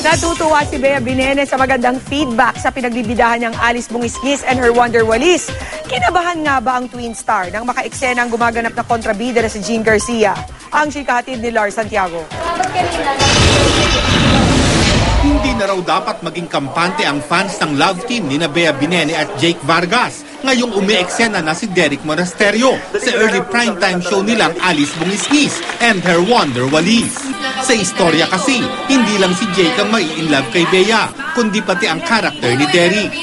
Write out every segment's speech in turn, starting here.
Natutuwa si Bea Binene sa magandang feedback sa pinagbibidahan niyang Alice Bungisngis and her Wonder Walis. Kinabahan nga ba ang twin star nang maka-eksena ang gumaganap na kontrabida na si Jean Garcia? Ang chikahatid ni Lars Santiago. Hindi na raw dapat maging kampante ang fans ng love team ni Bea Binene at Jake Vargas ngayong umi-eksena na si Derek Monasterio sa early primetime show nilang Alice Bungisngis and her Wonder Walis. Sa istorya kasi, hindi lang si Jake ang mai-inlove kay Bea, kundi pati ang karakter ni Derek.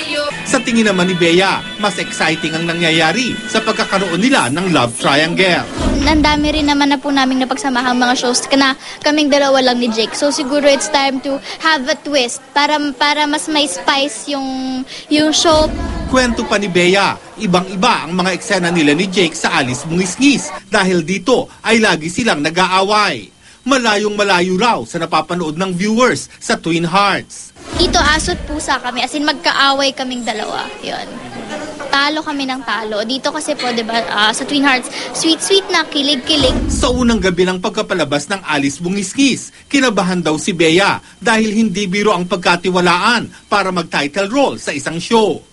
Sa tingin naman ni Bea, mas exciting ang nangyayari sa pagkakaroon nila ng love triangle. Ang dami rin naman na po naming napagsamahang mga shows na kaming dalawa lang ni Jake. So siguro it's time to have a twist para mas may spice yung show. Kwento pa ni Bea, ibang-iba ang mga eksena nila ni Jake sa Alice Bungisngis dahil dito ay lagi silang nag-aaway. Malayong-malayo raw sa napapanood ng viewers sa Twin Hearts. Dito asot pusa kami, as in magkaaway kaming dalawa. Yun. Talo kami ng talo. Dito kasi po, diba, sa Twin Hearts, sweet-sweet na, kilig-kilig. Sa unang gabi ng pagkapalabas ng Alice Bungisngis, kinabahan daw si Bea dahil hindi biro ang pagkatiwalaan para mag-title role sa isang show.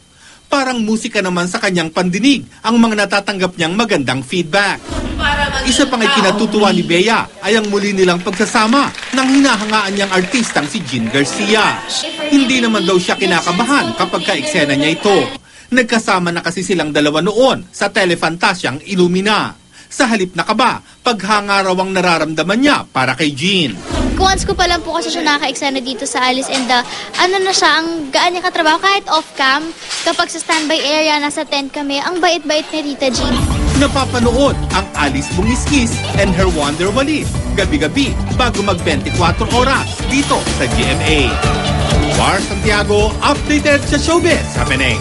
Parang musika naman sa kanyang pandinig ang mga natatanggap niyang magandang feedback. Isa pang ikinatutuwa ni Bea ay ang muli nilang pagsasama ng hinahangaan niyang artistang si Jean Garcia. Hindi naman daw siya kinakabahan kapag ka-eksena niya ito. Nagkasama na kasi silang dalawa noon sa telefantasyang Illumina. Sa halip na kaba, paghanga raw ang nararamdaman niya para kay Jean. Once ko pa lang po kasi siya nakaka-eksena dito sa Alice and ano na siya, ang gaan niya katrabaho kahit off-cam. Kapag sa standby area, nasa tent kami, ang bait-bait ni Rita Jean. Napapanood ang Alice Bungisngis and her Wonder Walis gabi-gabi bago mag-24 oras dito sa GMA. Lars Santiago, updated sa showbiz happening.